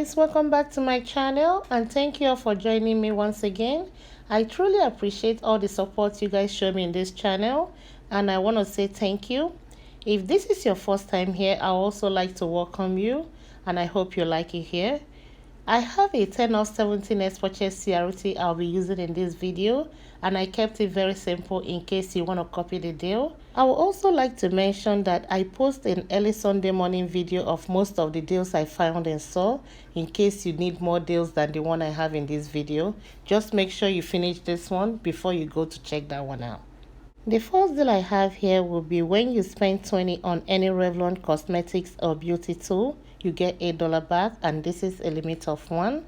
guys, welcome back to my channel and thank you all for joining me once again. I truly appreciate all the support you guys show me in this channel and I want to say thank you. If this is your first time here, I also like to welcome you and I hope you like it here. I have a 10 of 17 purchase CRT I'll be using in this video and I kept it very simple in case you want to copy the deal. I would also like to mention that I post an early Sunday morning video of most of the deals I found and saw in case you need more deals than the one I have in this video. Just make sure you finish this one before you go to check that one out. The first deal I have here will be when you spend $20 on any Revlon cosmetics or beauty tool, you get $8 back, and this is a limit of 1.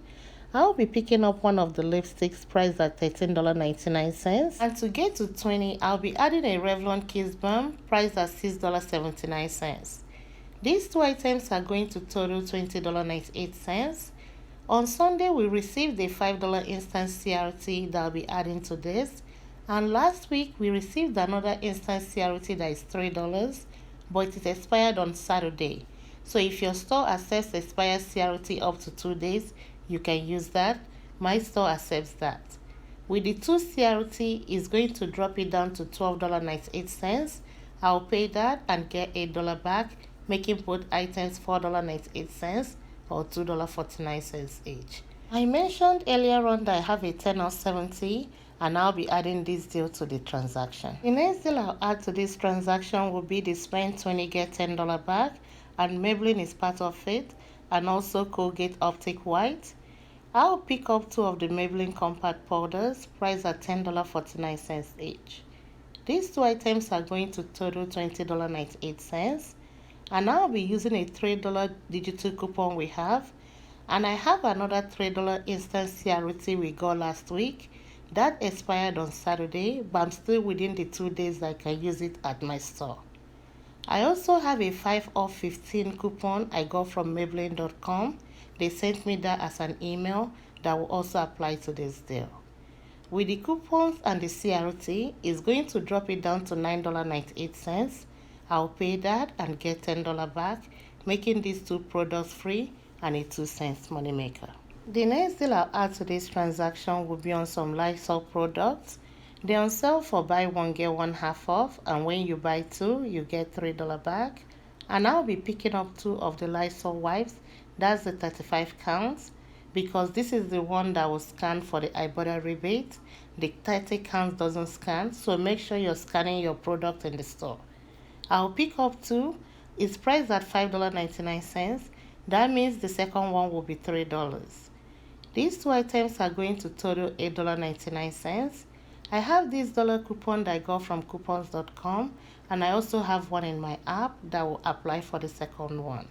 I'll be picking up one of the lipsticks priced at $13.99, and to get to 20, I'll be adding a Revlon Kiss Balm priced at $6.79. These two items are going to total $20.98. On Sunday, we received a $5 instant CRT that I'll be adding to this. And last week, we received another instant CRT that is $3, but it expired on Saturday. So if your store accepts expired CRT up to 2 days, you can use that. My store accepts that. With the 2 CRT, it's going to drop it down to $12.98. I'll pay that and get $8 back, making both items $4.98 or $2.49 each. I mentioned earlier on that I have a 10 of 70 and I'll be adding this deal to the transaction. The next deal I'll add to this transaction will be the spend 20 get $10 back, and Maybelline is part of it, and also Colgate Optic White. I'll pick up 2 of the Maybelline compact powders priced at $10.49 each. These 2 items are going to total $20.98, and I'll be using a $3 digital coupon we have, and I have another $3 instant CRT we got last week. That expired on Saturday, but I'm still within the 2 days I can use it at my store. I also have a 5 off 15 coupon I got from Maybelline.com. They sent me that as an email that will also apply to this deal. With the coupons and the CRT, it's going to drop it down to $9.98. I'll pay that and get $10 back, making these 2 products free and a 2-cent moneymaker. The next deal I'll add to this transaction will be on some Lysol products. They're on sale for buy one get one half off, and when you buy 2, you get $3 back. And I'll be picking up 2 of the Lysol wipes. That's the 35 counts, because this is the one that was scanned for the Ibotta rebate. The 30 counts doesn't scan, so make sure you're scanning your product in the store. I'll pick up 2. It's priced at $5.99. That means the second one will be $3. These 2 items are going to total $8.99. I have this dollar coupon that I got from coupons.com, and I also have one in my app that will apply for the second one.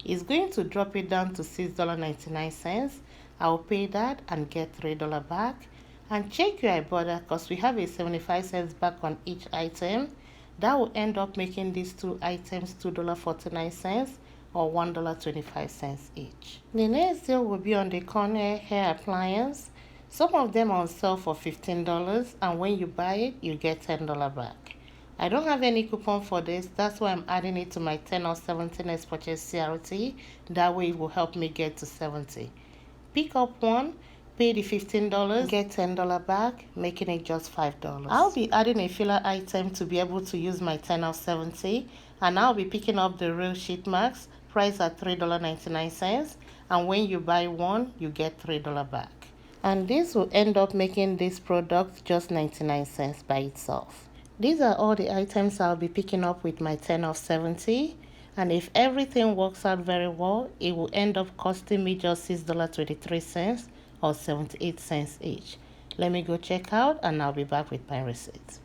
It's going to drop it down to $6.99. I'll pay that and get $3 back. And check your Ibotta, because we have a 75 cents back on each item. That will end up making these 2 items $2.49 or $1.25 each. The next deal will be on the Corner hair appliance. Some of them are on sale for $15, and when you buy it, you get $10 back. I don't have any coupon for this, that's why I'm adding it to my 10 or 17 purchase CRT. That way it will help me get to 70. Pick up 1, pay the $15, get $10 back, making it just $5. I'll be adding a filler item to be able to use my 10 of 70, and I'll be picking up the Real Sheet Mask priced at $3.99, and when you buy 1, you get $3 back. And this will end up making this product just 99 cents by itself. These are all the items I'll be picking up with my 10 of 70, and if everything works out very well, it will end up costing me just $6.23 or 78 cents each. Let me go check out and I'll be back with my receipt.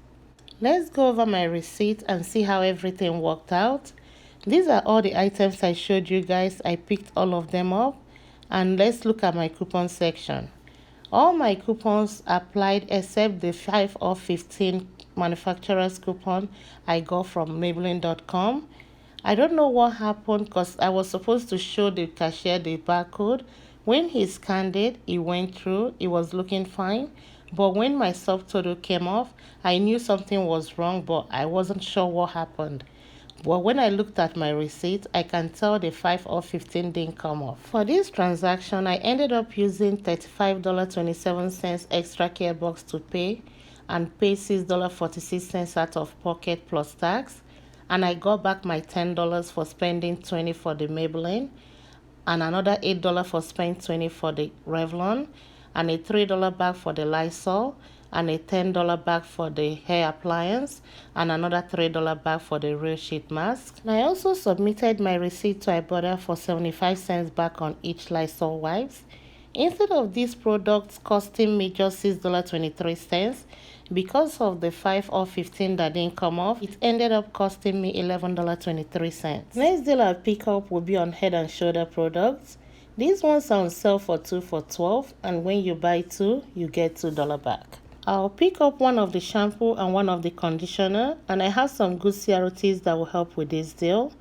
Let's go over my receipt and see how everything worked out. These are all the items I showed you guys. I picked all of them up, and let's look at my coupon section. All my coupons applied except the 5 off 15 manufacturer's coupon I got from Maybelline.com. I don't know what happened, because I was supposed to show the cashier the barcode. When he scanned it, it went through, it was looking fine. But when my subtotal came off, I knew something was wrong, but I wasn't sure what happened. But when I looked at my receipt, I can tell the 5 off 15 didn't come off. For this transaction, I ended up using $35.27 extra care box to pay and pay $6.46 out of pocket plus tax. And I got back my $10 for spending $20 for the Maybelline, and another $8 for spending $20 for the Revlon, and a $3 bag for the Lysol, and a $10 bag for the hair appliance, and another $3 bag for the real sheet mask. And I also submitted my receipt to Ibotta for 75 cents back on each Lysol wipes. Instead of these products costing me just $6.23, because of the 5 or 15 that didn't come off, it ended up costing me $11.23. Next deal I'll pick up will be on Head and Shoulder products. These ones are on sale for 2 for $12, and when you buy 2, you get $2 back. I'll pick up one of the shampoo and one of the conditioner, and I have some good CRTs that will help with this deal.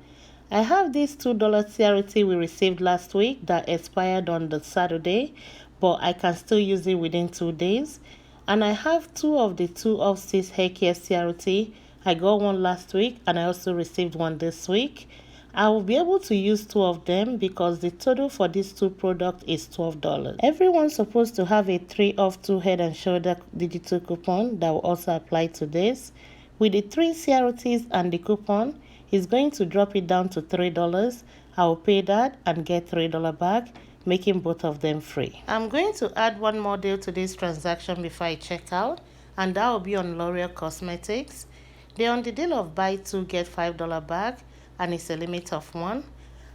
I have this $2 CRT we received last week that expired on the Saturday, but I can still use it within 2 days. And I have 2 of the 2 of 6 hair care CRT. I got one last week and I also received one this week. I will be able to use 2 of them because the total for these 2 products is $12. Everyone's supposed to have a 3 off 2 Head and Shoulder digital coupon that will also apply to this. With the 3 CRTs and the coupon, he's going to drop it down to $3. I will pay that and get $3 back, making both of them free. I'm going to add one more deal to this transaction before I check out, and that will be on L'Oreal Cosmetics. They're on the deal of buy 2 get $5 back, and it's a limit of 1.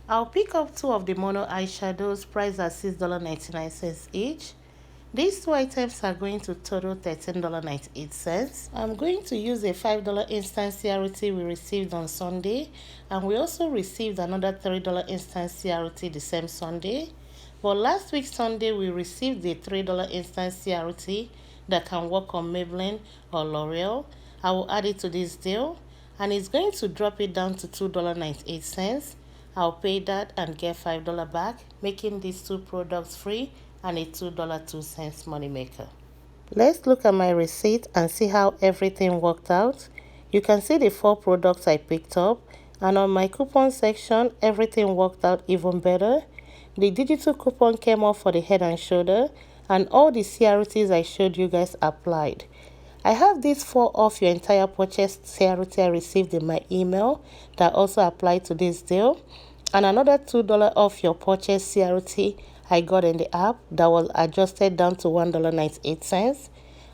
I'll pick up 2 of the mono eyeshadows priced at $6.99 each. These 2 items are going to total $13.98. I'm going to use a $5 instant CRT we received on Sunday, and we also received another $3 instant CRT the same Sunday. But last week Sunday we received the $3 instant CRT that can work on Maybelline or L'Oreal. I will add it to this deal, and it's going to drop it down to $2.98. I'll pay that and get $5 back, making these 2 products free and a $2.02 money maker. Let's look at my receipt and see how everything worked out. You can see the 4 products I picked up, and on my coupon section everything worked out even better. The digital coupon came off for the Head and Shoulder, and all the CRTs I showed you guys applied. I have this 4 off your entire purchase CRT I received in my email that also applied to this deal, and another $2 off your purchase CRT I got in the app that was adjusted down to $1.98.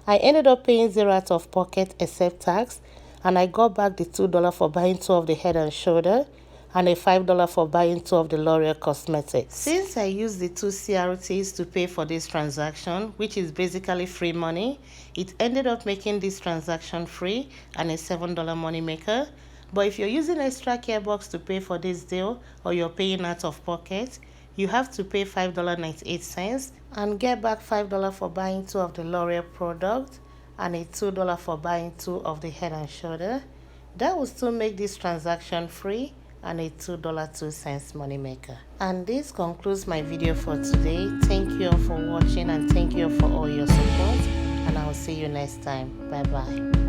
I ended up paying 0 out of pocket except tax, and I got back the $2 for buying 2 of the Head and Shoulder and a $5 for buying 2 of the L'Oreal Cosmetics. Since I used the 2 CRTs to pay for this transaction, which is basically free money, it ended up making this transaction free and a $7 money maker. But if you're using extra care box to pay for this deal, or you're paying out of pocket, you have to pay $5.98 and get back $5 for buying 2 of the L'Oreal product and a $2 for buying 2 of the Head and Shoulder. That will still make this transaction free and a $2.02 money maker. And this concludes my video for today. Thank you all for watching, and thank you for all your support, and I will see you next time. Bye bye.